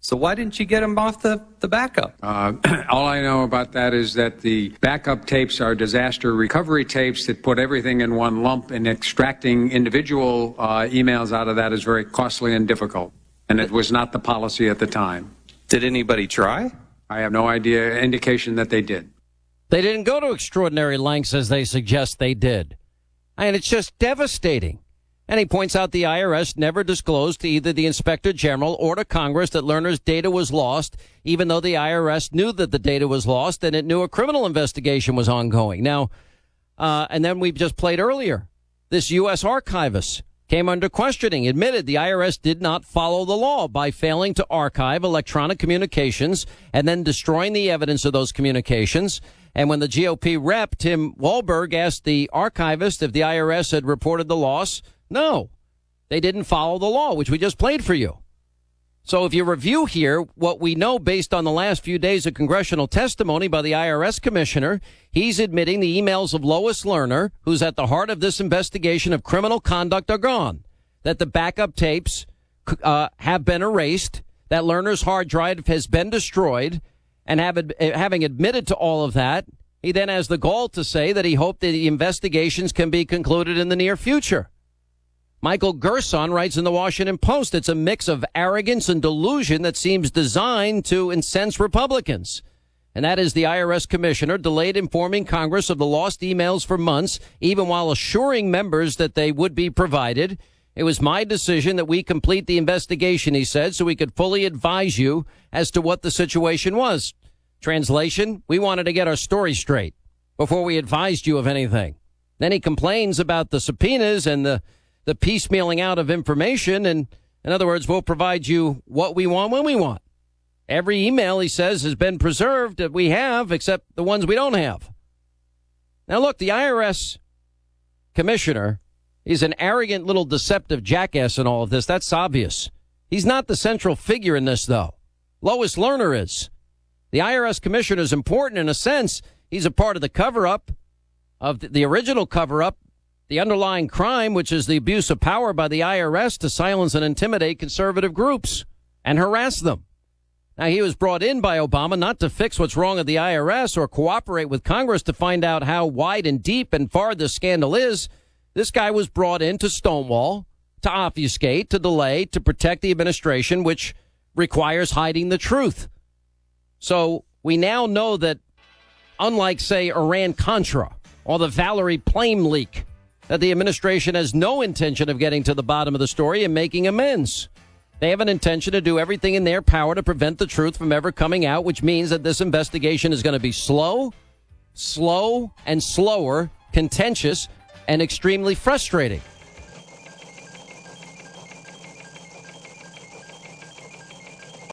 So why didn't you get him off the backup? All I know about that is that the backup tapes are disaster recovery tapes that put everything in one lump, and extracting individual emails out of that is very costly and difficult. And it was not the policy at the time. Did anybody try? I have no indication that they did. They didn't go to extraordinary lengths as they suggest they did. And it's just devastating. And he points out the IRS never disclosed to either the Inspector General or to Congress that learners' data was lost, even though the IRS knew that the data was lost and it knew a criminal investigation was ongoing. Now, and then we just played earlier, this U.S. archivist came under questioning, admitted the IRS did not follow the law by failing to archive electronic communications and then destroying the evidence of those communications. And when the GOP rep, Tim Walberg, asked the archivist if the IRS had reported the loss, no, they didn't follow the law, which we just played for you. So if you review here what we know based on the last few days of congressional testimony by the IRS commissioner, he's admitting the emails of Lois Lerner, who's at the heart of this investigation of criminal conduct, are gone, that the backup tapes have been erased, that Lerner's hard drive has been destroyed, and having admitted to all of that, he then has the gall to say that he hoped that the investigations can be concluded in the near future. Michael Gerson writes in the Washington Post, it's a mix of arrogance and delusion that seems designed to incense Republicans. And that is the IRS commissioner delayed informing Congress of the lost emails for months, even while assuring members that they would be provided. It was my decision that we complete the investigation, he said, so we could fully advise you as to what the situation was. Translation, we wanted to get our story straight before we advised you of anything. Then he complains about the subpoenas and the piecemealing out of information. And in other words, we'll provide you what we want when we want. Every email, he says, has been preserved that we have, except the ones we don't have. Now, look, the IRS commissioner is an arrogant little deceptive jackass in all of this. That's obvious. He's not the central figure in this, though. Lois Lerner is. The IRS commissioner is important in a sense. He's a part of the cover-up, of the original cover-up, the underlying crime, which is the abuse of power by the IRS to silence and intimidate conservative groups and harass them. Now, he was brought in by Obama not to fix what's wrong at the IRS or cooperate with Congress to find out how wide and deep and far this scandal is. This guy was brought in to stonewall, to obfuscate, to delay, to protect the administration, which requires hiding the truth. So we now know that, unlike, say, Iran-Contra or the Valerie Plame leak, that the administration has no intention of getting to the bottom of the story and making amends. They have an intention to do everything in their power to prevent the truth from ever coming out, which means that this investigation is going to be slow and slower, contentious, and extremely frustrating.